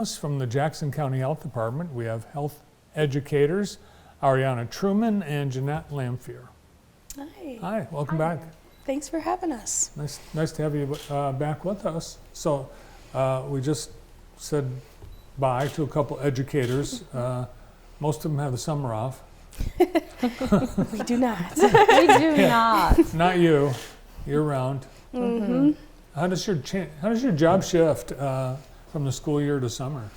Us from the Jackson County Health Department, we have health educators Ariana Truman and Jeanette Lamphere. Hi. Hi, welcome back. Thanks for having us. Nice to have you back with us. So we just said bye to a couple educators. Most of them have the summer off. We do not. We do not. Not you, year round. Mm-hmm. How does your job shift from the school year to summer?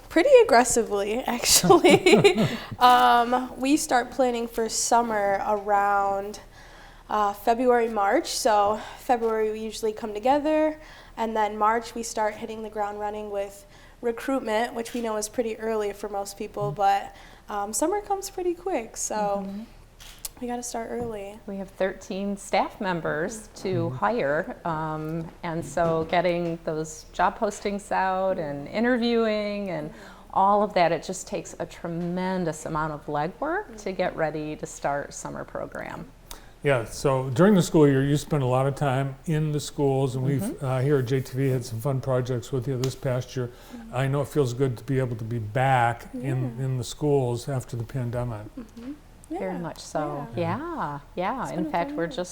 Pretty aggressively, actually. We start planning for summer around February, March. So February we usually come together, and then March we start hitting the ground running with recruitment, which we know is pretty early for most people, but summer comes pretty quick, so we got to start early. We have 13 staff members to hire, and so getting those job postings out and interviewing and all of that, it just takes a tremendous amount of legwork to get ready to start summer program. Yeah, so during the school year, you spend a lot of time in the schools, and we've here at JTV had some fun projects with you this past year. I know it feels good to be able to be back in the schools after the pandemic. Yeah. Very much so. Yeah. It's been In a fact, fun we're year.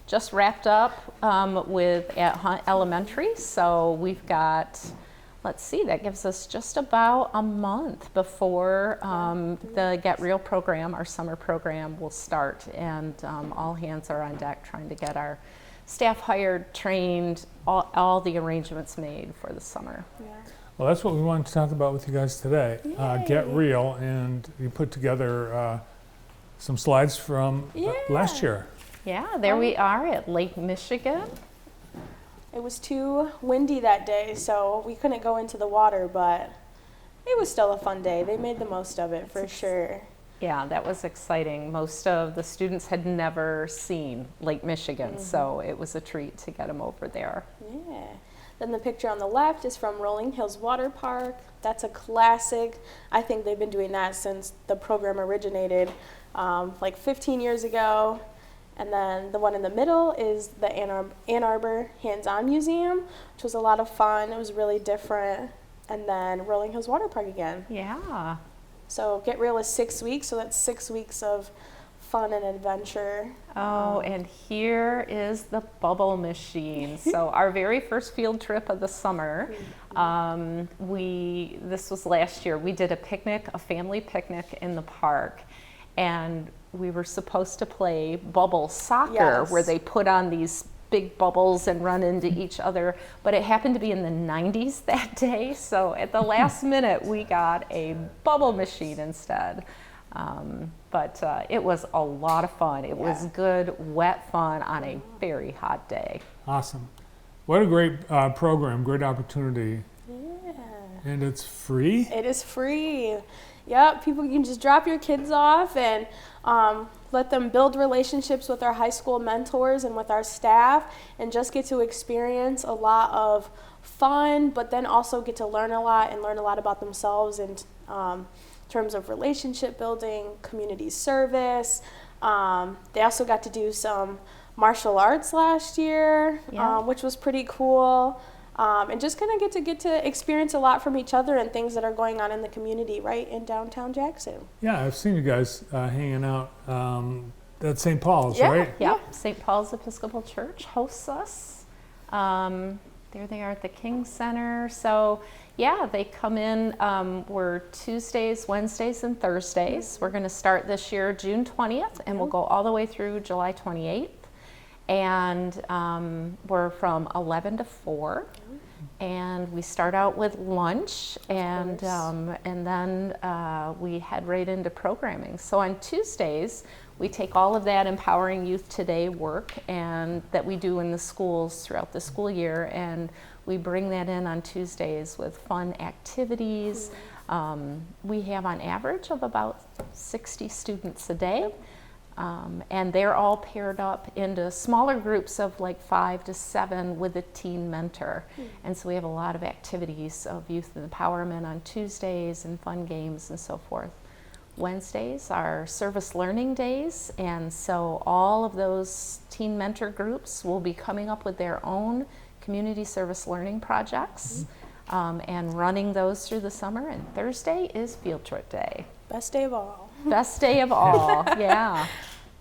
just wrapped up with at Hunt Elementary, so we've got. Let's see, that gives us just about a month before the Get Real program, our summer program, will start. And all hands are on deck trying to get our staff hired, trained, all the arrangements made for the summer. Yeah. Well, that's what we wanted to talk about with you guys today. Get Yay. Real, and you put together some slides from last year. Yeah, there we are at Lake Michigan. It was too windy that day, so we couldn't go into the water, but it was still a fun day. They made the most of it for sure. Yeah, that was exciting. Most of the students had never seen Lake Michigan, so it was a treat to get them over there. Yeah. Then the picture on the left is from Rolling Hills Water Park. That's a classic. I think they've been doing that since the program originated, like 15 years ago. And then the one in the middle is the Ann Arbor Hands-On Museum, which was a lot of fun. It was really different. And then Rolling Hills Water Park again. Yeah. So Get Real is 6 weeks, so that's 6 weeks of fun and adventure. Oh, and here is the bubble machine. So our very first field trip of the summer, this was last year, we did a family picnic in the park, and we were supposed to play bubble soccer, Yes. where they put on these big bubbles and run into each other, but it happened to be in the 90s that day, so at the last minute we got a bubble machine instead. But it was a lot of fun. It was good, wet fun on a very hot day. Awesome. What a great program, great opportunity. Yeah. And it's free? It is free. Yep, people can just drop your kids off and let them build relationships with our high school mentors and with our staff, and just get to experience a lot of fun, but then also get to learn a lot about themselves in terms of relationship building, community service. They also got to do some martial arts last year, which was pretty cool. And just kind of get to experience a lot from each other and things that are going on in the community right in downtown Jackson. Yeah, I've seen you guys hanging out at St. Paul's, Yeah. right? Yep, St. Paul's Episcopal Church hosts us. There they are at the King Center. So yeah, they come in, we're Tuesdays, Wednesdays, and Thursdays. We're gonna start this year June 20th, and we'll go all the way through July 28th. And we're from 11 to 4. And we start out with lunch, and then we head right into programming. So on Tuesdays, we take all of that Empowering Youth Today work and that we do in the schools throughout the school year, and we bring that in on Tuesdays with fun activities. We have on average of about 60 students a day. And they're all paired up into smaller groups of like 5 to 7 with a teen mentor. And so we have a lot of activities of youth empowerment on Tuesdays and fun games and so forth. Wednesdays are service learning days, and so all of those teen mentor groups will be coming up with their own community service learning projects. and running those through the summer. And Thursday is field trip day. Best day of all. Best day of all, yeah.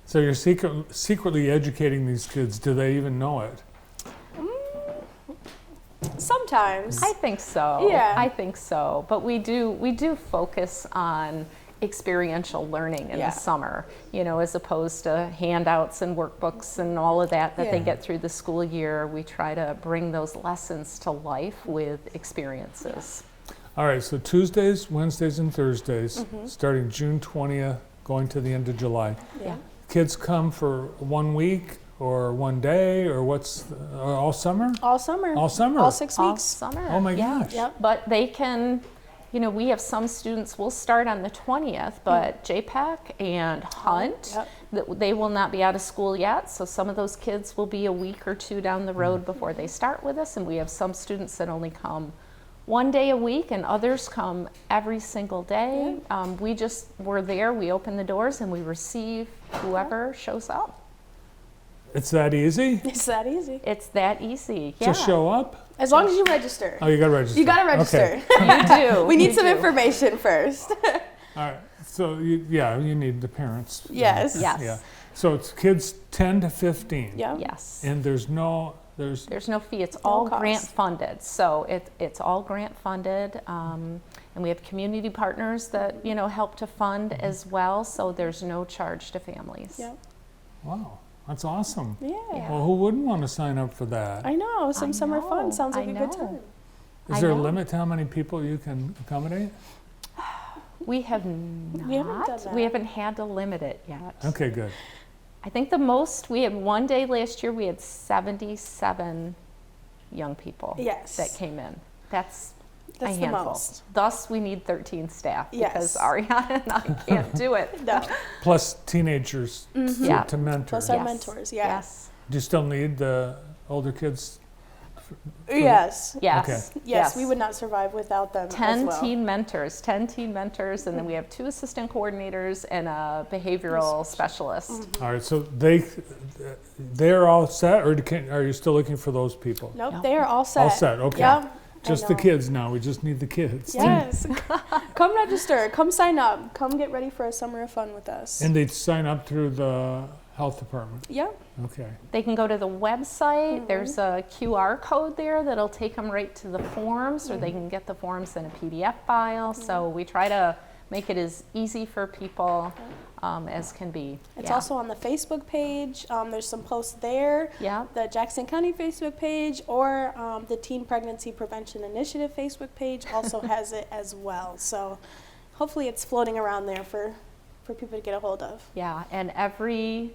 So you're secretly educating these kids. Do they even know it? Sometimes. I think so. Yeah. I think so. But we do focus on experiential learning in Yeah. the summer, as opposed to handouts and workbooks and all of that they Yeah. get through the school year. We try to bring those lessons to life with experiences. All right, so Tuesdays, Wednesdays, and Thursdays, starting June 20th, going to the end of July. Yeah. Kids come for 1 week or 1 day, or all summer? All summer. All summer? All 6 All weeks. summer. Oh my yeah. gosh. Yep. But they can, we have some students, we'll start on the 20th, but JPEC and Hunt, they will not be out of school yet. So some of those kids will be a week or two down the road before they start with us. And we have some students that only come 1 day a week, and others come every single day. We're there, we open the doors, and we receive whoever shows up. It's that easy? It's that easy. It's that easy. Yeah. Just show up? As long as you register. Oh, you gotta register. You gotta register. Okay. You do. We need You some do. information first. All right, so you need the parents. Yes. Yes. Yeah. So it's kids 10 to 15. Yeah. Yes. And there's no fee. It's all cost. grant funded. So it's all grant funded. And we have community partners that, help to fund as well. So there's no charge to families. Yeah. wow, that's awesome. Yeah. Well, who wouldn't want to sign up for that? I know. Some I summer fun know, sounds like I a good know. time. Is I there a know. limit to how many people you can accommodate? We have not. We haven't done that. We haven't had to limit it yet. Okay, good. I think the most, we had one day last year, we had 77 young people Yes. that came in. That's a That's the handful. most. Thus, we need 13 staff because Yes. Ariana and I can't do it. No. Plus teenagers Yeah. to mentor. Plus our Yes. mentors. Yeah. Yes. Do you still need the older kids? Yes. Yes. Yes. We would not survive without them 10 as well. teen mentors, and then we have 2 assistant coordinators and a behavioral specialist. All right, so they're all set, or are you still looking for those people? Nope. No. They are all set. All set, okay. Yep. Just I the know. kids now. We just need the kids. Yes. Come register. Come sign up. Come get ready for a summer of fun with us. And they sign up through the health department. Yep. Okay. They can go to the website. There's a QR code there that'll take them right to the forms, or they can get the forms in a PDF file. So we try to make it as easy for people as can be. It's Yeah. also on the Facebook page. There's some posts there. Yeah. The Jackson County Facebook page or the Teen Pregnancy Prevention Initiative Facebook page also has it as well. So hopefully it's floating around there for people to get a hold of. Yeah, and every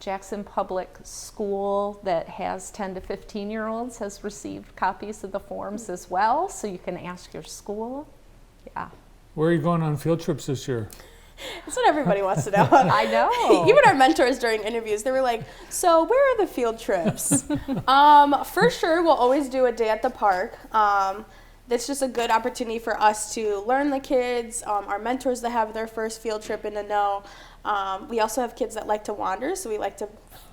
Jackson Public School that has 10 to 15-year-olds has received copies of the forms as well, so you can ask your school. Yeah, Where are you going on field trips this year? That's what everybody wants to know. I know. Even our mentors during interviews, they were like, so where are the field trips? For sure, we'll always do a day at the park. That's just a good opportunity for us to learn the kids, our mentors that have their first field trip and to know. We also have kids that like to wander, so we like to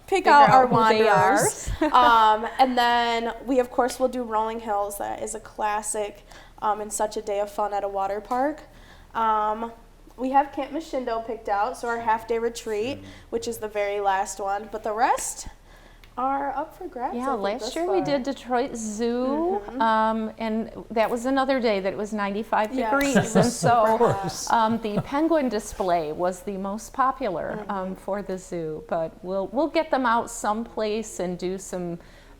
pick out our who they are. wanderers. And then we, of course, will do Rolling Hills. That is a classic and such a day of fun at a water park. We have Camp Mashindo picked out, so our half-day retreat, which is the very last one. But the rest are up for grabs. I Yeah, think, last thus year we far. did Detroit Zoo, and that was another day that it was 95 Yes. degrees, It was and super so hot. the penguin display was the most popular for the zoo. But we'll get them out someplace and do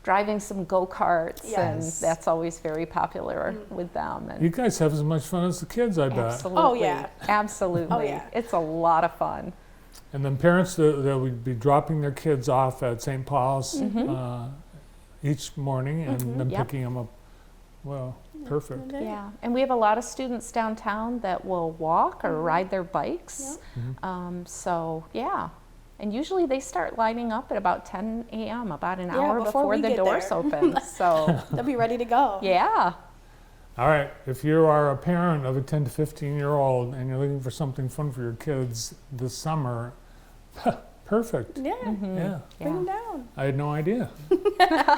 driving some go-karts, and Yes. that's always very popular with them. And You guys have as much fun as the kids, I bet. absolutely, Oh, yeah. absolutely, Oh, yeah. it's a lot of fun. And then parents that would be dropping their kids off at St. Paul's each morning and then Yep. picking them up. Well, perfect. Okay. Yeah, and we have a lot of students downtown that will walk or ride their bikes. So, yeah. And usually they start lining up at about 10 a.m., about an Yeah, hour before before we the get doors there. open. So, They'll be ready to go. yeah. All right, if you are a parent of a 10 to 15-year-old and you're looking for something fun for your kids this summer, Perfect. Yeah, Yeah. bring them Yeah. down. I had no idea.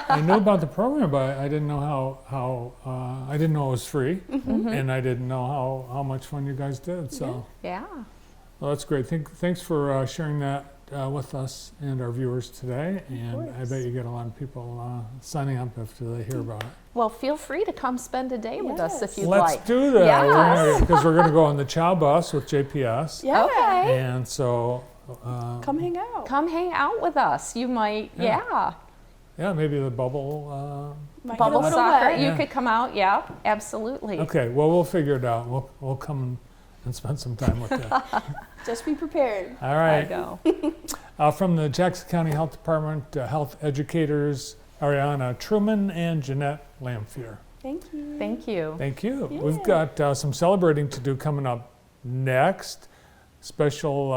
I knew about the program, but I didn't know how I didn't know it was free, and I didn't know how much fun you guys did. So, Yeah. well, that's great. Thanks for sharing that with us and our viewers today. And I bet you get a lot of people signing up after they hear about it. Well, feel free to come spend a day with us if Yes. you'd Let's like. do that. Yes. Because we're going to go on the Chow Bus with JPS, Yeah. Okay. and so Come hang out. Come hang out with us. You might, Yeah. yeah, maybe the bubble. Might get Bubble a little soccer. wet. You Yeah. could come out. Yeah, absolutely. Okay, well, we'll figure it out. We'll come and spend some time with you. Just be prepared. All I right. know. From the Jackson County Health Department, health educators Ariana Truman and Jeanette Lamphere. Thank you. Thank you. Thank you. Yeah. We've got some celebrating to do coming up next. Special